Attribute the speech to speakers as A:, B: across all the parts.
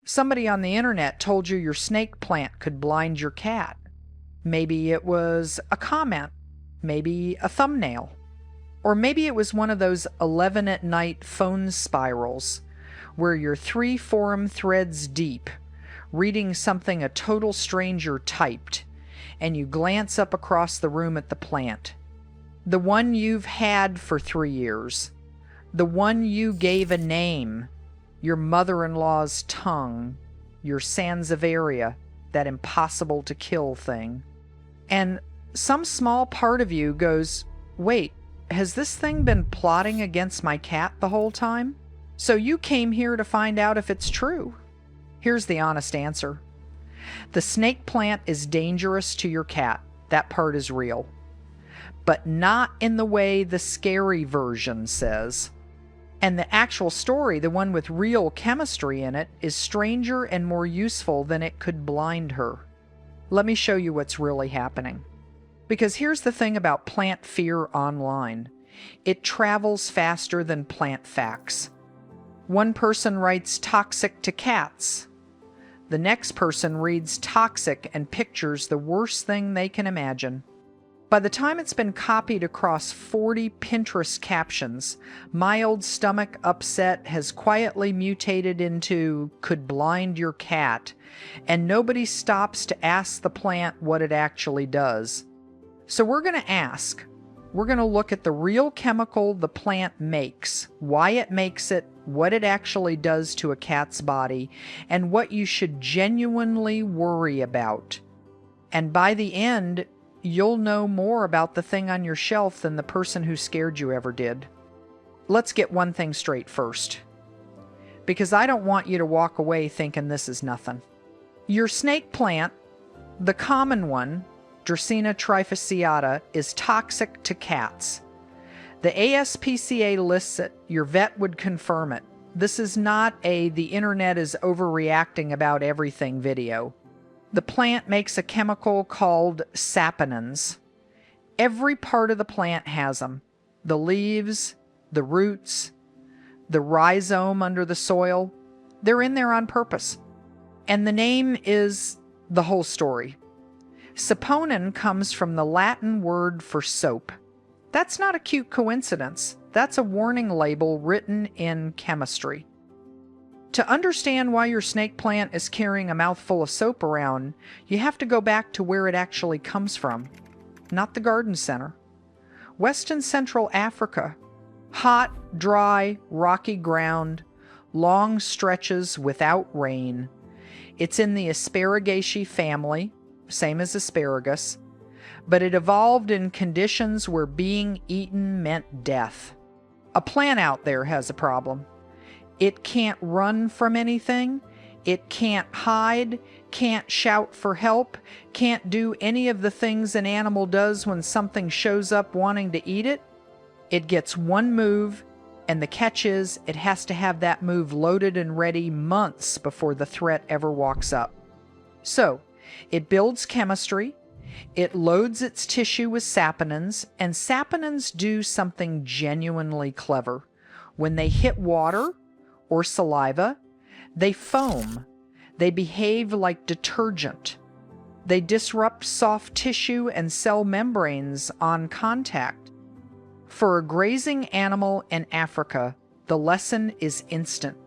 A: Somebody on the internet told you your snake plant could blind your cat. Maybe it was a comment, maybe a thumbnail, or maybe it was one of those 11 at night phone spirals where you're 3 forum threads deep, reading something a total stranger typed, and you glance up across the room at the plant. The one you've had for 3 years. The one you gave a name. Your mother-in-law's tongue. Your Sansevieria, that impossible to kill thing. And some small part of you goes, wait, has this thing been plotting against my cat the whole time? So you came here to find out if it's true. Here's the honest answer. The snake plant is dangerous to your cat. That part is real. But not in the way the scary version says. And the actual story, the one with real chemistry in it, is stranger and more useful than it could blind her. Let me show you what's really happening. Because here's the thing about plant fear online. It travels faster than plant facts. One person writes toxic to cats. The next person reads toxic and pictures the worst thing they can imagine. By the time it's been copied across 40 Pinterest captions, mild stomach upset has quietly mutated into could blind your cat, and nobody stops to ask the plant what it actually does. So we're going to ask. We're going to look at the real chemical the plant makes, why it makes it, what it actually does to a cat's body, and what you should genuinely worry about. And by the end, you'll know more about the thing on your shelf than the person who scared you ever did. Let's get one thing straight first, because I don't want you to walk away thinking this is nothing. Your snake plant, the common one, Dracaena trifasciata, is toxic to cats. The ASPCA lists it. Your vet would confirm it. This is not a the internet is overreacting about everything video. The plant makes a chemical called saponins. Every part of the plant has them. The leaves, the roots, the rhizome under the soil. They're in there on purpose. And the name is the whole story. Saponin comes from the Latin word for soap. That's not a cute coincidence. That's a warning label written in chemistry. To understand why your snake plant is carrying a mouthful of soap around, you have to go back to where it actually comes from, not the garden center. West and Central Africa. Hot, dry, rocky ground, long stretches without rain. It's in the Asparagaceae family, same as asparagus, but it evolved in conditions where being eaten meant death. A plant out there has a problem. It can't run from anything. It can't hide, can't shout for help, can't do any of the things an animal does when something shows up wanting to eat it. It gets one move, and the catch is it has to have that move loaded and ready months before the threat ever walks up. So, it builds chemistry, it loads its tissue with saponins, and saponins do something genuinely clever. When they hit water or saliva, they foam. They behave like detergent. They disrupt soft tissue and cell membranes on contact. For a grazing animal in Africa, the lesson is instant.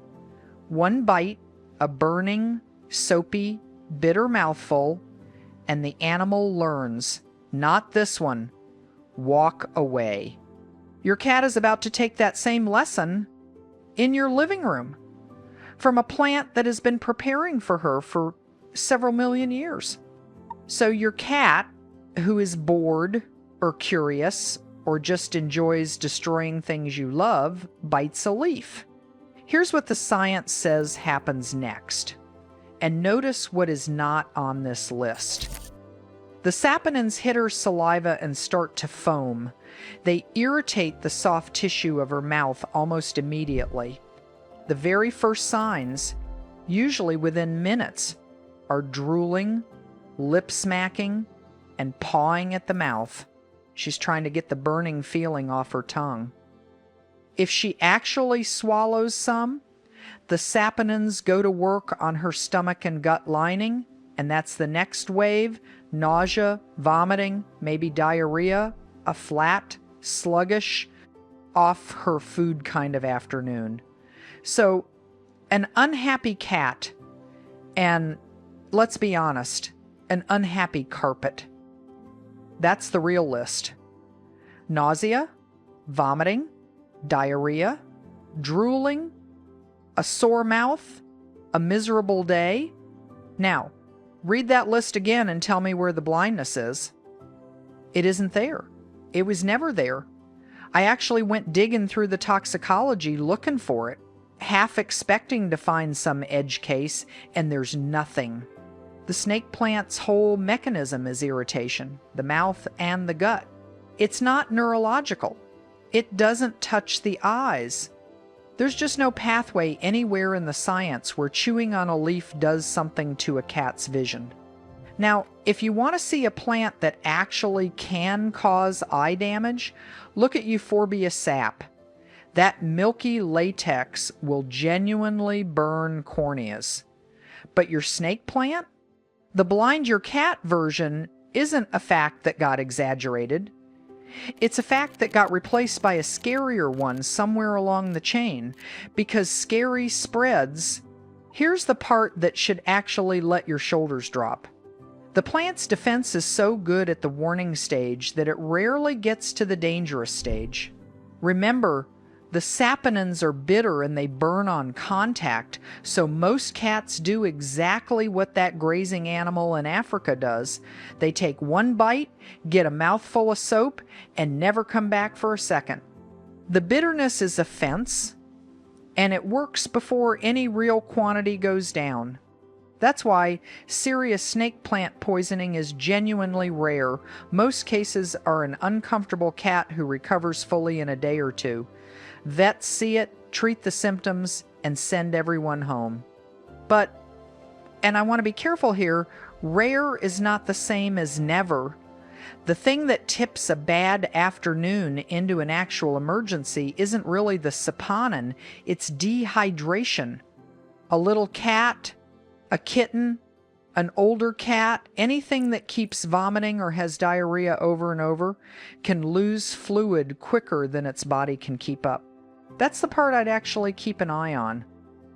A: One bite, a burning, soapy, bitter mouthful, and the animal learns, not this one, walk away. Your cat is about to take that same lesson in your living room from a plant that has been preparing for her for several million years. So your cat, who is bored or curious or just enjoys destroying things you love, bites a leaf. Here's what the science says happens next. And notice what is not on this list. The saponins hit her saliva and start to foam. They irritate the soft tissue of her mouth almost immediately. The very first signs, usually within minutes, are drooling, lip smacking, and pawing at the mouth. She's trying to get the burning feeling off her tongue. If she actually swallows some, The saponins go to work on her stomach and gut lining, and that's the next wave: nausea, vomiting, maybe diarrhea, a flat, sluggish, off her food kind of afternoon. So, an unhappy cat, and let's be honest, an unhappy carpet. That's the real list. Nausea, vomiting, diarrhea, drooling, a sore mouth, a miserable day. Now, read that list again and tell me where the blindness is. It isn't there. It was never there. I actually went digging through the toxicology looking for it, half expecting to find some edge case, and there's nothing. The snake plant's whole mechanism is irritation, the mouth and the gut. It's not neurological. It doesn't touch the eyes. There's just no pathway anywhere in the science where chewing on a leaf does something to a cat's vision. Now, if you want to see a plant that actually can cause eye damage, look at Euphorbia sap. That milky latex will genuinely burn corneas. But your snake plant? The blind your cat version isn't a fact that got exaggerated. It's a fact that got replaced by a scarier one somewhere along the chain, because scary spreads. Here's the part that should actually let your shoulders drop. The plant's defense is so good at the warning stage that it rarely gets to the dangerous stage. Remember, the saponins are bitter and they burn on contact, so most cats do exactly what that grazing animal in Africa does. They take one bite, get a mouthful of soap, and never come back for a second. The bitterness is a fence, and it works before any real quantity goes down. That's why serious snake plant poisoning is genuinely rare. Most cases are an uncomfortable cat who recovers fully in a day or two. Vets see it, treat the symptoms, and send everyone home. But, and I want to be careful here, rare is not the same as never. The thing that tips a bad afternoon into an actual emergency isn't really the saponin, it's dehydration. A little cat, a kitten, an older cat, anything that keeps vomiting or has diarrhea over and over can lose fluid quicker than its body can keep up. That's the part I'd actually keep an eye on.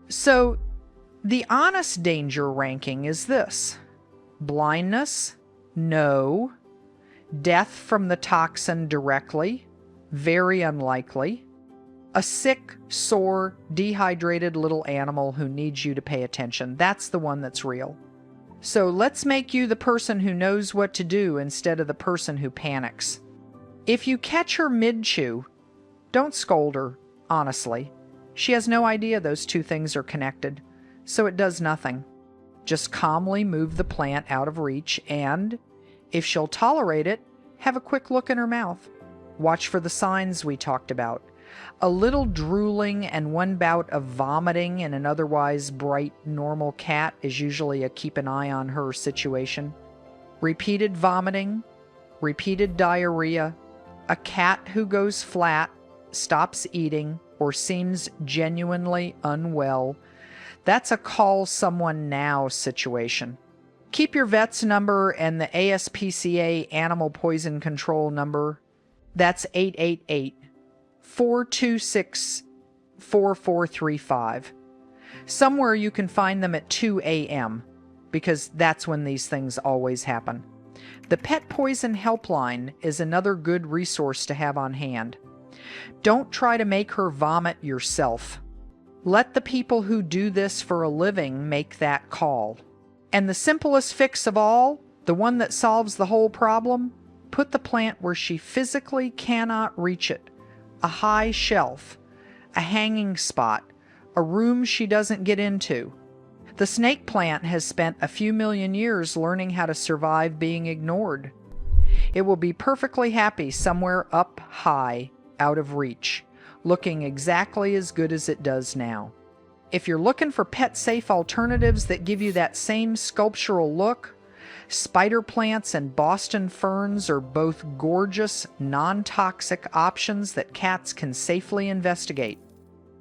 A: So, the honest danger ranking is this: blindness, no; death from the toxin directly, very unlikely; a sick, sore, dehydrated little animal who needs you to pay attention. That's the one that's real. So let's make you the person who knows what to do instead of the person who panics. If you catch her mid-chew, don't scold her, honestly. She has no idea those two things are connected, so it does nothing. Just calmly move the plant out of reach and, if she'll tolerate it, have a quick look in her mouth. Watch for the signs we talked about. A little drooling and one bout of vomiting in an otherwise bright, normal cat is usually a keep an eye on her situation. Repeated vomiting, repeated diarrhea, a cat who goes flat, stops eating, or seems genuinely unwell, that's a call someone now situation. Keep your vet's number and the ASPCA animal poison control number. That's 888-426-4435. Somewhere you can find them at 2 a.m. because that's when these things always happen. The Pet Poison Helpline is another good resource to have on hand. Don't try to make her vomit yourself. Let the people who do this for a living make that call. And the simplest fix of all, the one that solves the whole problem, put the plant where she physically cannot reach it. A high shelf, a hanging spot, a room she doesn't get into. The snake plant has spent a few million years learning how to survive being ignored. It will be perfectly happy somewhere up high, out of reach, looking exactly as good as it does now. If you're looking for pet-safe alternatives that give you that same sculptural look, spider plants and Boston ferns are both gorgeous, non-toxic options that cats can safely investigate.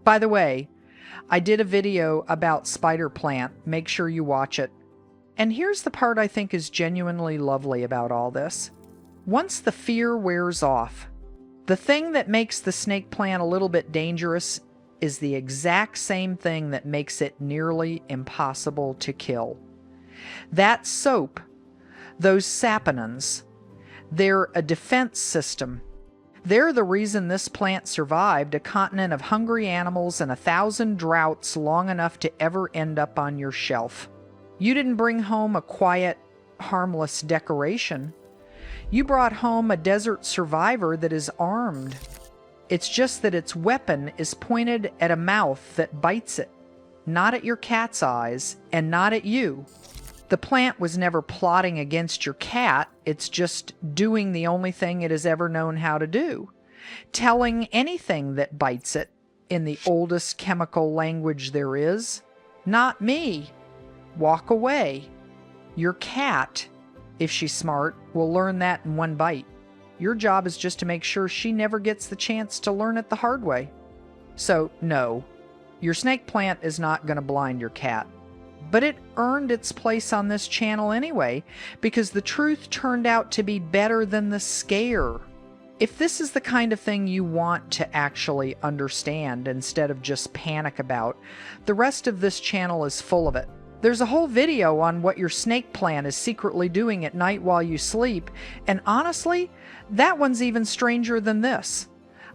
A: By the way, I did a video about spider plant. Make sure you watch it. And here's the part I think is genuinely lovely about all this. Once the fear wears off, the thing that makes the snake plant a little bit dangerous is the exact same thing that makes it nearly impossible to kill. That soap, those saponins, they're a defense system. They're the reason this plant survived a continent of hungry animals and 1,000 droughts long enough to ever end up on your shelf. You didn't bring home a quiet, harmless decoration. You brought home a desert survivor that is armed. It's just that its weapon is pointed at a mouth that bites it, not at your cat's eyes and not at you. The plant was never plotting against your cat. It's just doing the only thing it has ever known how to do, telling anything that bites it in the oldest chemical language there is, "Not me. Walk away." Your cat, if she's smart, will learn that in one bite. Your job is just to make sure she never gets the chance to learn it the hard way. So, no, your snake plant is not going to blind your cat. But it earned its place on this channel anyway, because the truth turned out to be better than the scare. If this is the kind of thing you want to actually understand instead of just panic about, the rest of this channel is full of it. There's a whole video on what your snake plant is secretly doing at night while you sleep, and honestly, that one's even stranger than this.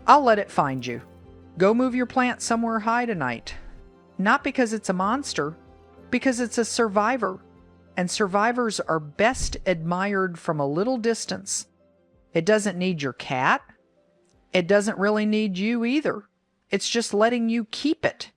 A: I'll let it find you. Go move your plant somewhere high tonight. Not because it's a monster, because it's a survivor, and survivors are best admired from a little distance. It doesn't need your cat. It doesn't really need you either. It's just letting you keep it.